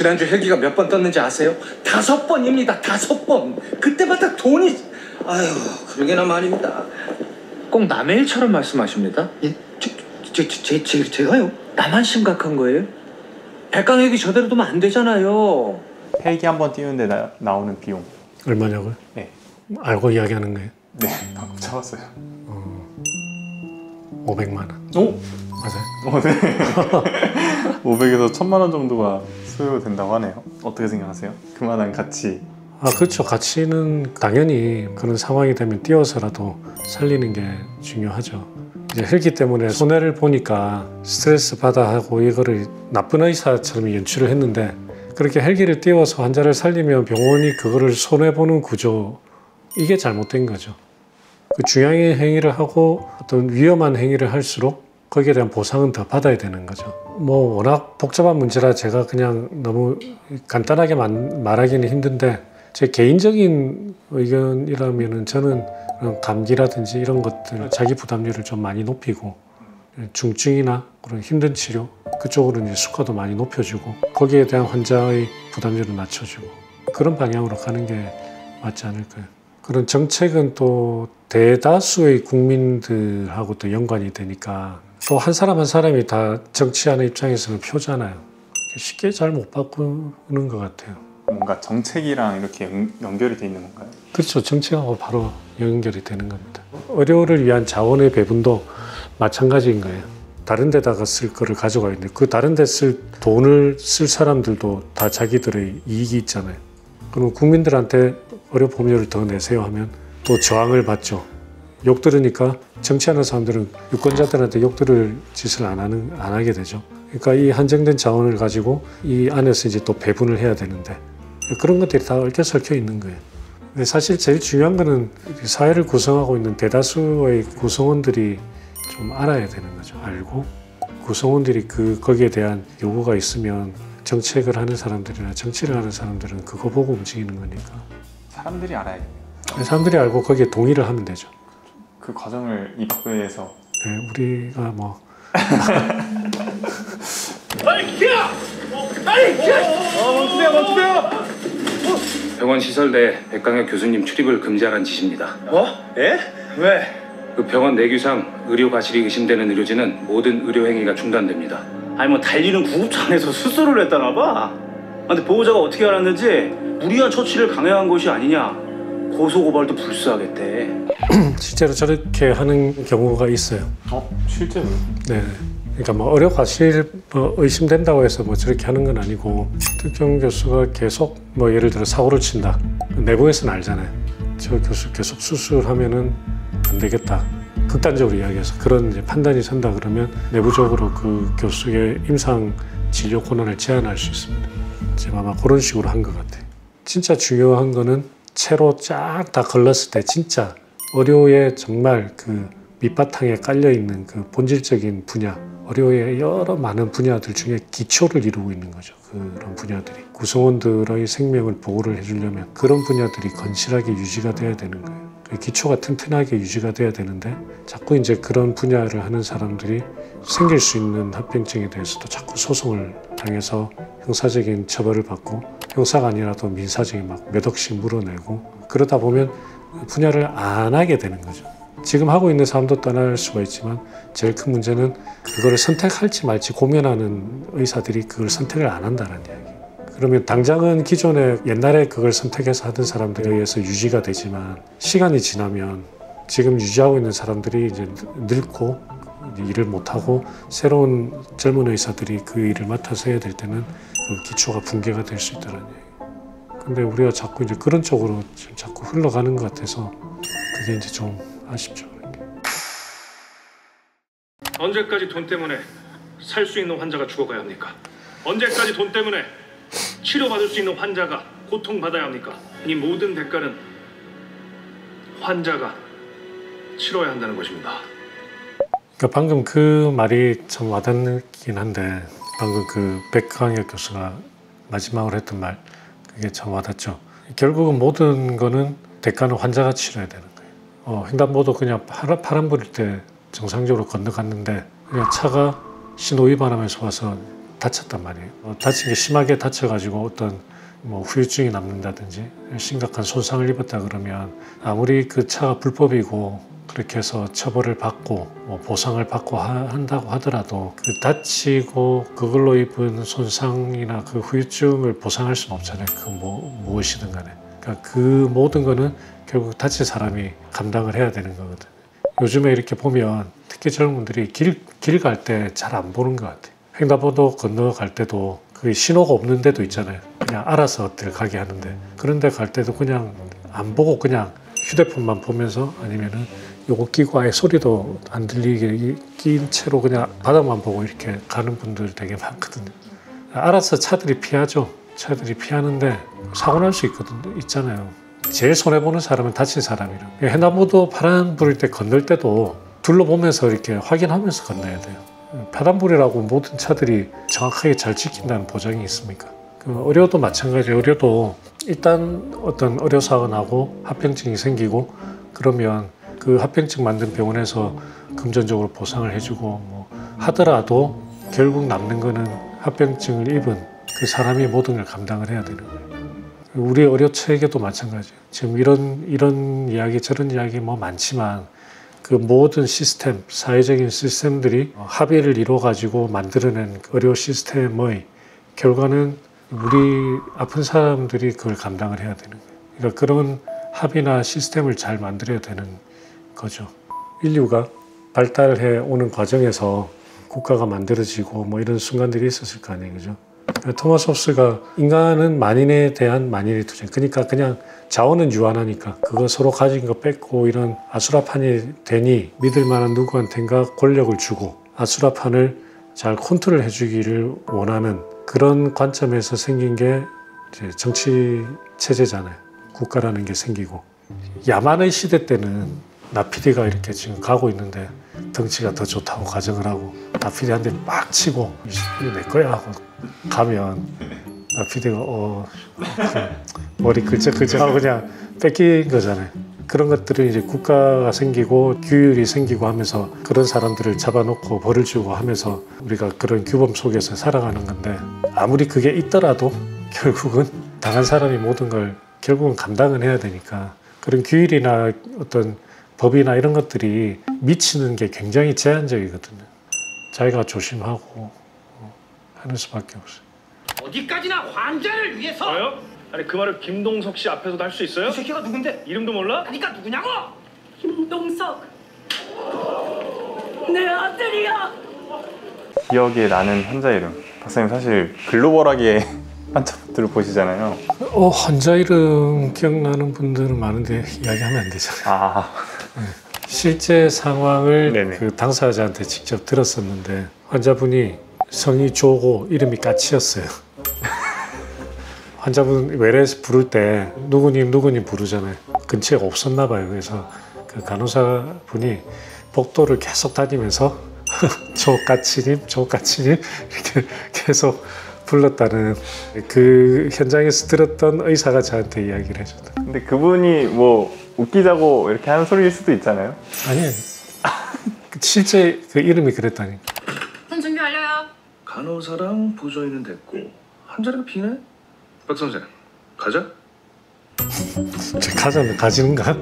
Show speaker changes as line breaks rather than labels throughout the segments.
지난주 헬기가 몇 번 떴는지 아세요? 5번입니다. 5번. 그때마다 돈이... 아유, 그러게나 말입니다. 꼭 남의 일처럼 말씀하십니다. 예? 제가요? 나만 심각한 거예요? 백강 헬기 저대로 두면 안 되잖아요.
헬기 한 번 띄우는데 나오는 비용
얼마냐고요?
네.
알고 이야기하는 거예요?
네, 방금 잡았어요.
500만 원.
오?
맞아요?
네. 500에서 1000만 원 정도가 소요된다고 하네요. 어떻게 생각하세요? 그만한 가치.
그렇죠. 가치는 당연히 그런 상황이 되면 띄워서라도 살리는 게 중요하죠. 이제 헬기 때문에 손해를 보니까 스트레스 받아 하고 이거를 나쁜 의사처럼 연출을 했는데, 그렇게 헬기를 띄워서 환자를 살리면 병원이 그거를 손해보는 구조, 이게 잘못된 거죠. 그 중요한 행위를 하고 어떤 위험한 행위를 할수록 거기에 대한 보상은 더 받아야 되는 거죠. 뭐 워낙 복잡한 문제라 제가 그냥 너무 간단하게 말하기는 힘든데, 제 개인적인 의견이라면은 저는 감기라든지 이런 것들 자기 부담률을 좀 많이 높이고, 중증이나 그런 힘든 치료 그쪽으로 이제 수가도 많이 높여주고, 거기에 대한 환자의 부담률을 낮춰주고, 그런 방향으로 가는 게 맞지 않을까요? 그런 정책은 또 대다수의 국민들하고 또 연관이 되니까, 또 한 사람 한 사람이 다 정치하는 입장에서는 표잖아요. 쉽게 잘 못 바꾸는 것 같아요.
뭔가 정책이랑 이렇게 연결이 돼 있는 건가요?
그렇죠. 정책하고 바로 연결이 되는 겁니다. 의료를 위한 자원의 배분도 마찬가지인 거예요. 다른 데다가 쓸 거를 가져가 있는데, 그 다른 데 쓸 돈을 쓸 사람들도 다 자기들의 이익이 있잖아요. 그럼 국민들한테 의료 보험료를 더 내세요 하면 또 저항을 받죠. 욕 들으니까 정치하는 사람들은 유권자들한테 욕 들을 짓을 안 하게 되죠. 그러니까 이 한정된 자원을 가지고 이 안에서 이제 또 배분을 해야 되는데, 그런 것들이 다 얽혀설켜 있는 거예요. 근데 사실 제일 중요한 거는 사회를 구성하고 있는 대다수의 구성원들이 좀 알아야 되는 거죠. 알고 구성원들이 거기에 대한 요구가 있으면 정책을 하는 사람들이나 정치를 하는 사람들은 그거 보고 움직이는 거니까.
사람들이 알아야겠네요.
사람들이 알고 거기에 동의를 하면 되죠.
그 과정을 입학부에서
네, 우리가 뭐
멈추세요! 병원 시설 내 백강혁 교수님 출입을 금지하라는 지시입니다. 예? 왜? 그 병원 내규상 의료 과실이 의심되는 의료진은 모든 의료 행위가 중단됩니다.
아니 뭐 달리는 구급차 안에서 수술을 했다나 봐. 근데 보호자가 어떻게 알았는지 무리한 처치를 강요한 것이 아니냐, 고소고발도 불수하겠대.
실제로 저렇게 하는 경우가 있어요.
실제로?
네. 그러니까 뭐 의료 과실 의심된다고 해서 뭐 저렇게 하는 건 아니고, 특정 교수가 계속 뭐 예를 들어 사고를 친다. 내부에서는 알잖아요. 저 교수 계속 수술하면은 안 되겠다. 극단적으로 이야기해서 그런 이제 판단이 선다 그러면 내부적으로 그 교수의 임상 진료 권한을 제한할 수 있습니다. 지금 아마 그런 식으로 한 것 같아요. 진짜 중요한 거는 채로 쫙 다 걸렀을 때 진짜 의료에 정말 그 밑바탕에 깔려있는 그 본질적인 분야, 의료의 여러 많은 분야들 중에 기초를 이루고 있는 거죠. 그런 분야들이 구성원들의 생명을 보호를 해주려면 그런 분야들이 건실하게 유지가 돼야 되는 거예요. 그 기초가 튼튼하게 유지가 돼야 되는데, 자꾸 이제 그런 분야를 하는 사람들이 생길 수 있는 합병증에 대해서도 자꾸 소송을 당해서 형사적인 처벌을 받고, 형사가 아니라도 민사적인 막 몇 억씩 물어내고, 그러다 보면 분야를 안 하게 되는 거죠. 지금 하고 있는 사람도 떠날 수가 있지만, 제일 큰 문제는 그거를 선택할지 말지 고민하는 의사들이 그걸 선택을 안 한다는 이야기. 그러면 당장은 기존에 옛날에 그걸 선택해서 하던 사람들에 의해서 유지가 되지만, 시간이 지나면 지금 유지하고 있는 사람들이 이제 늙고 일을 못하고 새로운 젊은 의사들이 그 일을 맡아서 해야 될 때는 그 기초가 붕괴가 될 수 있다는 얘기. 근데 우리가 자꾸 이제 그런 쪽으로 지금 자꾸 흘러가는 것 같아서 그게 이제 좀 아쉽죠.
언제까지 돈 때문에 살 수 있는 환자가 죽어가야 합니까? 언제까지 돈 때문에 치료받을 수 있는 환자가 고통받아야 합니까? 이 모든 대가는 환자가 치러야 한다는 것입니다.
그러니까 방금 그 말이 참 와닿긴 한데, 방금 그 백강혁 교수가 마지막으로 했던 말, 그게 참 와닿죠. 결국은 모든 거는 대가는 환자가 치러야 되는 거예요. 횡단보도 그냥 파란 불일 때 정상적으로 건너갔는데 그냥 차가 신호 위반하면서 와서 다쳤단 말이에요. 다친 게 심하게 다쳐가지고 어떤 뭐 후유증이 남는다든지 심각한 손상을 입었다 그러면 아무리 그 차가 불법이고 그렇게 해서 처벌을 받고 뭐 보상을 받고 한다고 하더라도 그 다치고 그걸로 입은 손상이나 그 후유증을 보상할 수는 없잖아요. 그 무엇이든 간에. 그러니까 그 모든 거는 결국 다친 사람이 감당을 해야 되는 거거든. 요즘에 이렇게 보면 특히 젊은 분들이 길 갈 때 잘 안 보는 것 같아요. 횡단보도 건너갈 때도 그 신호가 없는 데도 있잖아요. 그냥 알아서 들어가게 하는데 그런 데 갈 때도 그냥 안 보고 그냥 휴대폰만 보면서 아니면은 요거 끼고 아예 소리도 안 들리게 낀 채로 그냥 바닥만 보고 이렇게 가는 분들 되게 많거든요. 알아서 차들이 피하죠. 차들이 피하는데 사고 날 수 있잖아요. 제일 손해보는 사람은 다친 사람이라. 횡단보도 파란불일 때 건널 때도 둘러보면서 이렇게 확인하면서 건너야 돼요. 파란불이라고 모든 차들이 정확하게 잘 지킨다는 보장이 있습니까? 의료도 마찬가지예요. 의료도 일단 어떤 의료사고가 나고 합병증이 생기고 그러면 그 합병증 만든 병원에서 금전적으로 보상을 해주고 뭐 하더라도 결국 남는 거는 합병증을 입은 그 사람이 모든 걸 감당을 해야 되는 거예요. 우리 의료 체계도 마찬가지예요. 지금 이런 이야기 저런 이야기 뭐 많지만 그 모든 시스템, 사회적인 시스템들이 합의를 이루어 가지고 만들어낸 의료 시스템의 결과는 우리 아픈 사람들이 그걸 감당을 해야 되는 거예요. 그러니까 그런 합의나 시스템을 잘 만들어야 되는 거죠. 인류가 발달해 오는 과정에서 국가가 만들어지고 뭐 이런 순간들이 있었을 거 아니에요, 그죠? 토마스 홉스가 인간은 만인에 대한 만인의 투쟁, 그러니까 그냥 자원은 유한하니까 그거 서로 가진 거 뺏고 이런 아수라판이 되니 믿을 만한 누구한텐가 권력을 주고 아수라판을 잘 컨트롤 해주기를 원하는 그런 관점에서 생긴 게 이제 정치 체제잖아요. 국가라는 게 생기고 야만의 시대 때는 나피디가 이렇게 지금 가고 있는데 덩치가 더 좋다고 가정을 하고 나피디한테 막 치고 이게 내 거야 하고 가면 나피디가 머리 글쩍글쩍하고 그냥 뺏긴 거잖아요. 그런 것들은 이제 국가가 생기고 규율이 생기고 하면서 그런 사람들을 잡아놓고 벌을 주고 하면서 우리가 그런 규범 속에서 살아가는 건데 아무리 그게 있더라도 결국은 당한 사람이 모든 걸 결국은 감당은 해야 되니까 그런 규율이나 어떤 법이나 이런 것들이 미치는 게 굉장히 제한적이거든요. 자기가 조심하고 하는 수밖에 없어요.
어디까지나 환자를 위해서.
저요? 아니 그 말을 김동석 씨 앞에서도 할 수 있어요?
이 새끼가 누군데?
이름도 몰라?
그러니까 누구냐고?
김동석 내 아들이야.
기억에 나는 환자 이름. 박사님 사실 글로벌하게 환자분들을 보시잖아요.
환자 이름 기억나는 분들은 많은데 이야기하면 안 되잖아요. 실제 상황을
네네.
그 당사자한테 직접 들었었는데 환자분이 성이 조고 이름이 까치였어요. 환자분 외래에서 부를 때 누구님 부르잖아요. 근처에 없었나 봐요. 그래서 그 간호사 분이 복도를 계속 다니면서 조까치님 이렇게 계속 불렀다는 그 현장에서 들었던 의사가 저한테 이야기를 해줬다.
근데 그분이 뭐 웃기자고 이렇게 하는 소리일 수도 있잖아요.
아니에요. 실제 그 이름이 그랬다니까.
손 준비 완료요.
간호사랑 보조인은 됐고 한 자리가 비네? 박 선생 가자.
가자면 가지는가?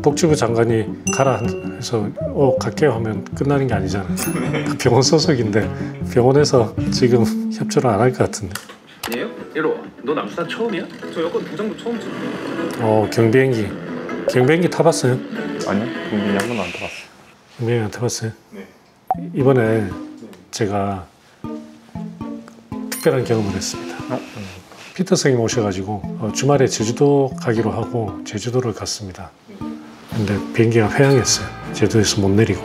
복지부 장관이 가라 해서 갈게요 하면 끝나는 게 아니잖아요. 병원 소속인데 병원에서 지금 협조를 안 할 것 같은데.
아니에요? 이리 와. 너 남수단 처음이야? 저 여권 도장도 처음 찍어.
경비행기 타봤어요?
아니요, 국민이 한 번도 안 타봤어요.
경비행기 안 타봤어요?
네.
이번에 제가 특별한 경험을 했습니다. 피터 선생님 오셔가지고 주말에 제주도 가기로 하고 제주도를 갔습니다. 근데 비행기가 회항했어요. 제주도에서 못 내리고.